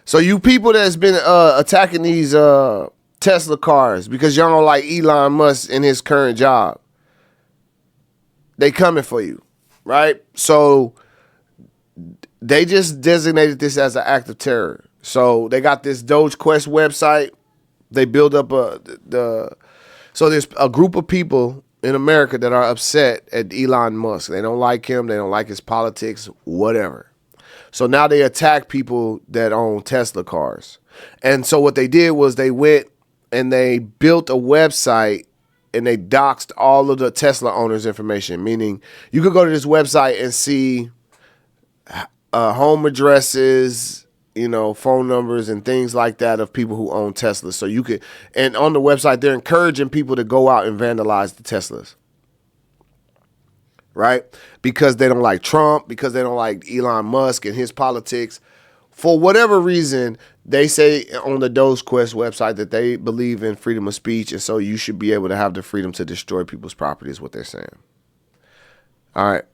So you people that's been attacking these Tesla cars because y'all don't like Elon Musk in his current job, they coming for you, right? So they just designated this as an act of terror. So they got this Doge Quest website. They build up so there's a group of people in America that are upset at Elon Musk. They don't like him. They don't like his politics, whatever. So now they attack people that own Tesla cars. And so what they did was they went and they built a website and they doxed all of the Tesla owners' information, meaning you could go to this website and see home addresses, phone numbers and things like that of people who own Teslas. So you could, and on the website, they're encouraging people to go out and vandalize the Teslas. Right? Because they don't like Trump, because they don't like Elon Musk and his politics. For whatever reason, they say on the Doge Quest website that they believe in freedom of speech, and so you should be able to have the freedom to destroy people's property is what they're saying. All right.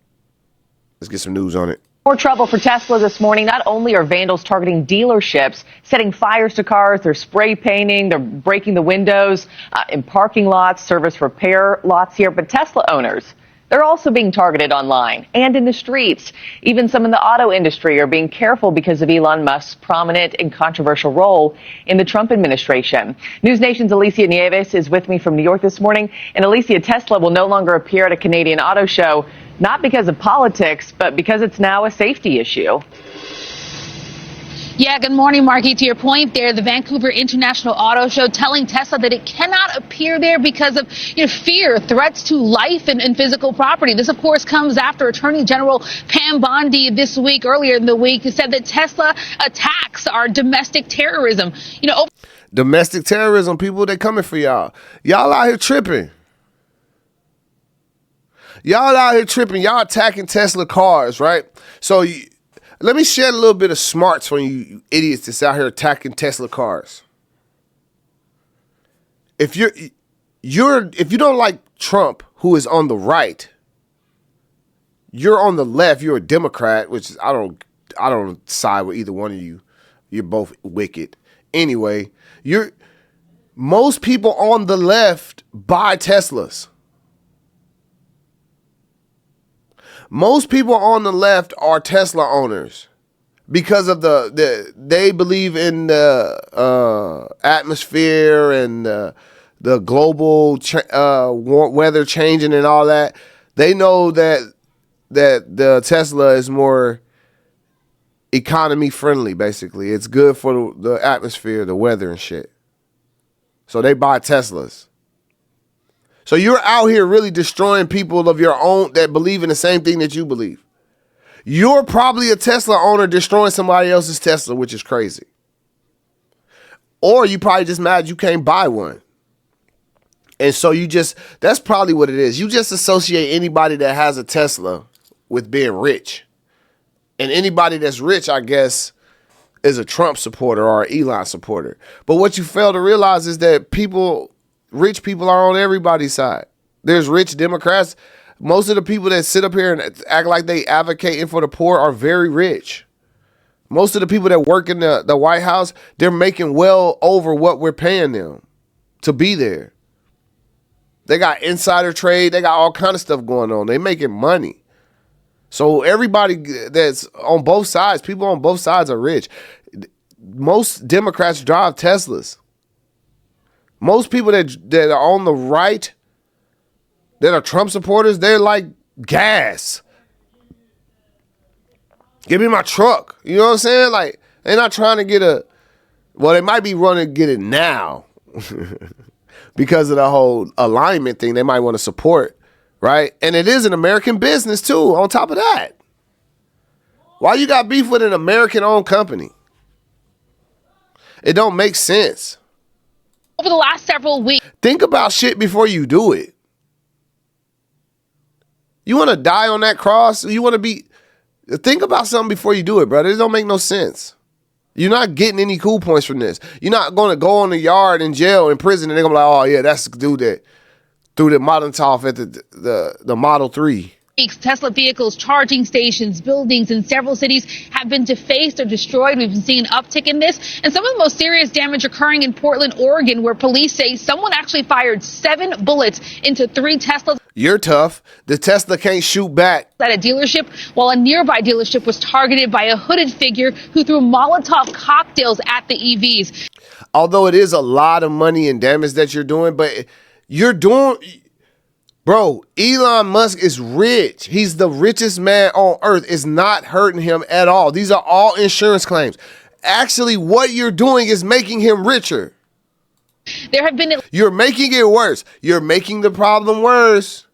Let's get some news on it. More trouble for Tesla this morning. Not only are vandals targeting dealerships, setting fires to cars, they're spray painting, they're breaking the windows in parking lots, service repair lots here, but Tesla owners, they're also being targeted online and in the streets. Even some in the auto industry are being careful because of Elon Musk's prominent and controversial role in the Trump administration. News Nation's Alicia Nieves is with me from New York this morning. And Alicia, Tesla will no longer appear at a Canadian auto show, not because of politics, but because it's now a safety issue. Yeah, good morning, Marky. To your point there, the Vancouver International Auto Show telling Tesla that it cannot appear there because of fear, threats to life and physical property. This, of course, comes after Attorney General Pam Bondi earlier in the week said that Tesla attacks are domestic terrorism. Domestic terrorism, people, they coming for y'all. Y'all out here tripping. Y'all attacking Tesla cars, right? So let me share a little bit of smarts from you idiots that's out here attacking Tesla cars. If you don't like Trump, who is on the right, you're on the left, you're a Democrat, which is, I don't side with either one of you. You're both wicked. Anyway, most people on the left buy Teslas. Most people on the left are Tesla owners because of they believe in the atmosphere and the global weather changing and all that. They know that the Tesla is more economy friendly. Basically, it's good for the atmosphere, the weather, and shit. So they buy Teslas. So you're out here really destroying people of your own that believe in the same thing that you believe. You're probably a Tesla owner destroying somebody else's Tesla, which is crazy. Or you probably just mad you can't buy one. And so that's probably what it is. You just associate anybody that has a Tesla with being rich. And anybody that's rich, I guess, is a Trump supporter or an Elon supporter. But what you fail to realize is that rich people are on everybody's side. There's rich Democrats. Most of the people that sit up here and act like they advocating for the poor are very rich. Most of the people that work in the White House, they're making well over what we're paying them to be there. They got insider trade. They got all kind of stuff going on. They making money. So everybody that's on both sides, people on both sides are rich. Most Democrats drive Teslas. Most people that are on the right, that are Trump supporters, they're like gas. Give me my truck. You know what I'm saying? Like, they're not trying to they might be running to get it now because of the whole alignment thing they might want to support, right? And it is an American business too, on top of that. Why you got beef with an American-owned company? It don't make sense. Over the last several weeks. Think about shit before you do it. You want to die on that cross? Think about something before you do it, brother. It don't make no sense. You're not getting any cool points from this. You're not going to go on the yard in jail, in prison, and they're going to be like, oh, yeah, that's the dude that threw the Molotov at the Model 3. Tesla vehicles, charging stations, buildings in several cities have been defaced or destroyed. We've been seeing an uptick in this. And some of the most serious damage occurring in Portland, Oregon, where police say someone actually fired 7 bullets into 3 Teslas. You're tough. The Tesla can't shoot back. At a dealership, while a nearby dealership was targeted by a hooded figure who threw Molotov cocktails at the EVs. Although it is a lot of money and damage that you're doing, but you're doing... Bro, Elon Musk is rich. He's the richest man on earth. It's not hurting him at all. These are all insurance claims. Actually, what you're doing is making him richer. There have been... You're making it worse. You're making the problem worse.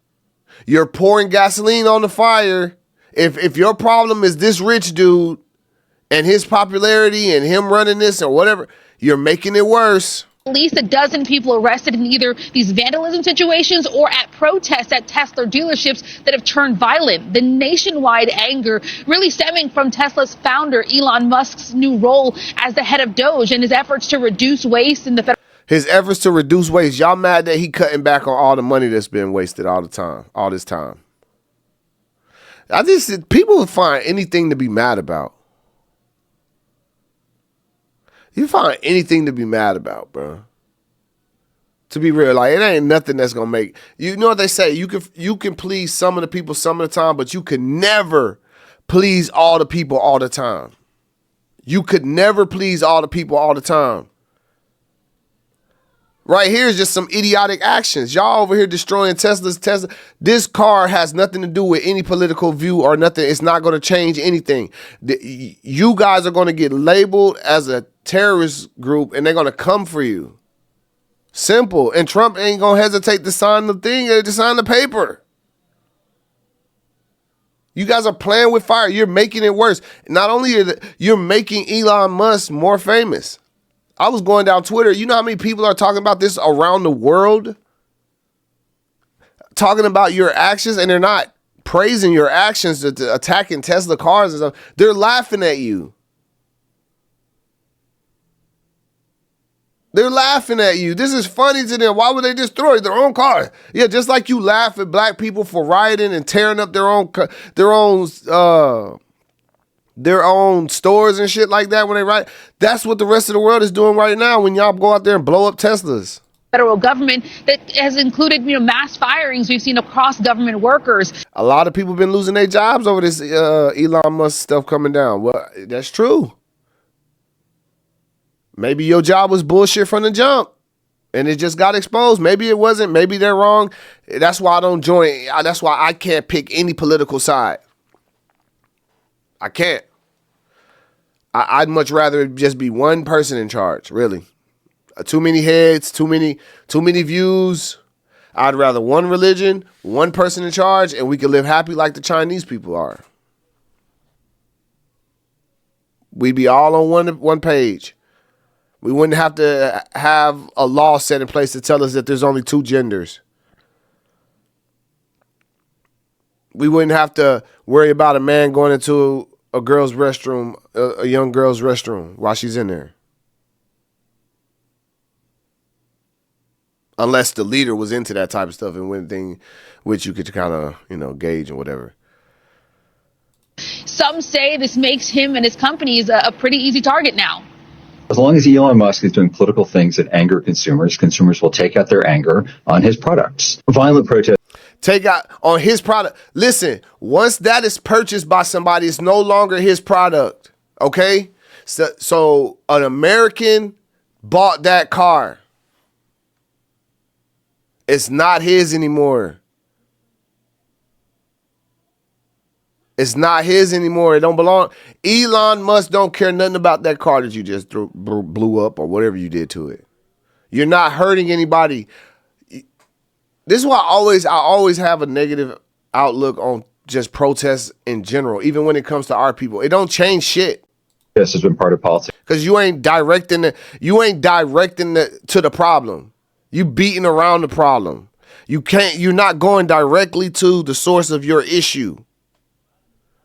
You're pouring gasoline on the fire. If your problem is this rich dude and his popularity and him running this or whatever, you're making it worse. At least a dozen people arrested in either these vandalism situations or at protests at Tesla dealerships that have turned violent. The nationwide anger really stemming from Tesla's founder, Elon Musk's new role as the head of Doge and his efforts to reduce waste in the federal... His efforts to reduce waste. Y'all mad that he cutting back on all the money that's been wasted all this time. People find anything to be mad about. You find anything to be mad about, bro. To be real, like, it ain't nothing that's gonna make, you know what they say, you can please some of the people some of the time, but you can never please all the people all the time. You could never please all the people all the time. Right here is just some idiotic actions. Y'all over here destroying Tesla. This car has nothing to do with any political view or nothing. It's not going to change anything. You guys are going to get labeled as a terrorist group and they're going to come for you. Simple. And Trump ain't going to hesitate to sign the thing, to sign the paper. You guys are playing with fire. You're making it worse. Not only you're making Elon Musk more famous. I was going down Twitter. You know how many people are talking about this around the world? Talking about your actions, and they're not praising your actions to attacking Tesla cars and stuff. They're laughing at you. They're laughing at you. This is funny to them. Why would they destroy their own car? Yeah, just like you laugh at black people for rioting and tearing up their own stores and shit like that when they riot. That's what the rest of the world is doing right now when y'all go out there and blow up Teslas. Federal government that has included, mass firings we've seen across government workers. A lot of people have been losing their jobs over this Elon Musk stuff coming down. Well, that's true. Maybe your job was bullshit from the jump and it just got exposed. Maybe it wasn't. Maybe they're wrong. That's why I don't join. That's why I can't pick any political side. I can't. I'd much rather just be one person in charge, really. Too many heads, too many views. I'd rather one religion, one person in charge, and we could live happy like the Chinese people are. We'd be all on one page. We wouldn't have to have a law set in place to tell us that there's only 2 genders. We wouldn't have to worry about a man going into a girl's restroom, a young girl's restroom while she's in there. Unless the leader was into that type of stuff and one thing which you could kind of, gauge and whatever. Some say this makes him and his companies a pretty easy target now. As long as Elon Musk is doing political things that anger consumers, consumers will take out their anger on his products. Violent protests. Take out on his product. Listen, once that is purchased by somebody, it's no longer his product. Okay? So an American bought that car. It's not his anymore. It's not his anymore. It don't belong. Elon Musk don't care nothing about that car that you just blew up or whatever you did to it. You're not hurting anybody. This is why I always have a negative outlook on just protests in general, even when it comes to our people. It don't change shit. This has been part of politics. Because you ain't directing to the problem. You beating around the problem. You're not going directly to the source of your issue.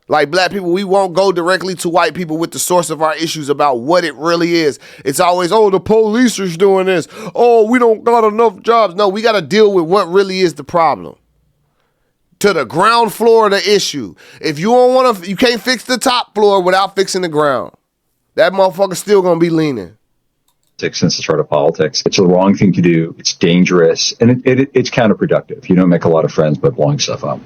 Like black people, we won't go directly to white people with the source of our issues about what it really is. It's always, the police are doing this. Oh, we don't got enough jobs. No, we got to deal with what really is the problem. to the ground floor of the issue. If you don't want to, you can't fix the top floor without fixing the ground. That motherfucker's still gonna be leaning. Since the start of politics, it's the wrong thing to do. It's dangerous, and it's counterproductive. You don't make a lot of friends by blowing stuff up.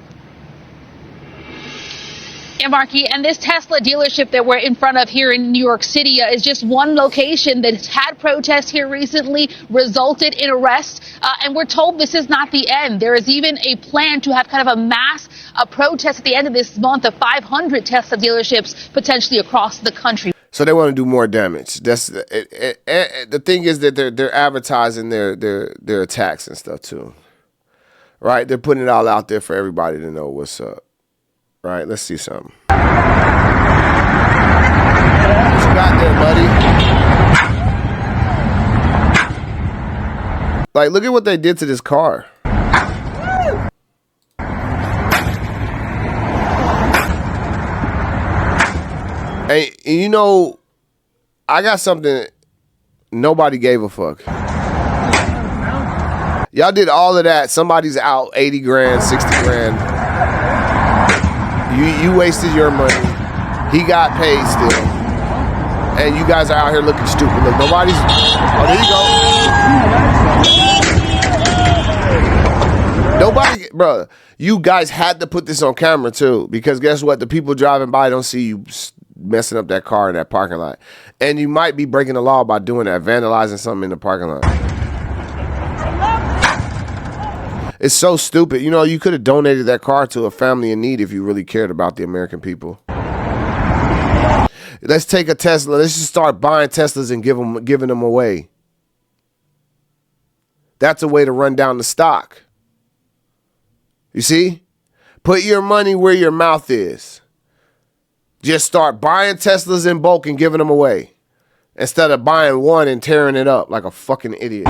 Yeah, Marky, and this Tesla dealership that we're in front of here in New York City is just one location that has had protests here recently, resulted in arrests, and we're told this is not the end. There is even a plan to have kind of a mass protest at the end of this month of 500 Tesla dealerships potentially across the country. So they want to do more damage. That's the thing is that they're advertising their attacks and stuff too, right? They're putting it all out there for everybody to know what's up. Right, let's see something. What you got there, buddy? Like, look at what they did to this car. And you know, I got something nobody gave a fuck. Y'all did all of that. Somebody's out 80 grand, 60 grand. You wasted your money. He got paid still. And you guys are out here looking stupid. Look, nobody's... Oh, there you go. Nobody... Bro, you guys had to put this on camera, too. Because guess what? The people driving by don't see you messing up that car in that parking lot. And you might be breaking the law by doing that, vandalizing something in the parking lot. It's so stupid. You know, you could have donated that car to a family in need if you really cared about the American people. Let's take a Tesla. Let's just start buying Teslas and giving them away. That's a way to run down the stock. You see? Put your money where your mouth is. Just start buying Teslas in bulk and giving them away. Instead of buying one and tearing it up like a fucking idiot.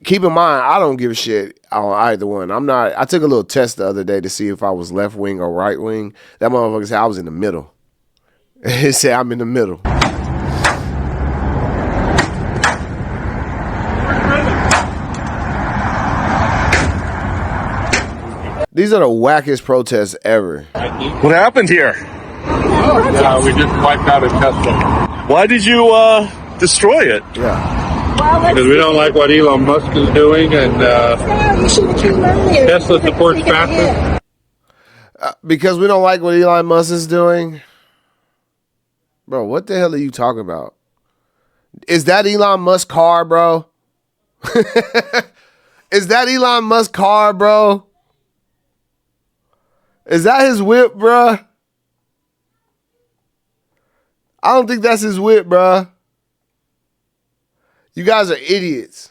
Keep in mind, I don't give a shit on either one. I took a little test the other day to see if I was left wing or right wing. That motherfucker said I was in the middle. It said I'm in the middle. These are the wackest protests ever. What happened here? Yeah, we just wiped out a Tesla. Why did you destroy it? Yeah. Because we don't like what Elon Musk is doing, and Tesla supports fascists. Because we don't like what Elon Musk is doing? Bro, what the hell are you talking about? Is that Elon Musk's car, bro? Is that Elon Musk's car, bro? Is that his whip, bro? I don't think that's his whip, bro. You guys are idiots.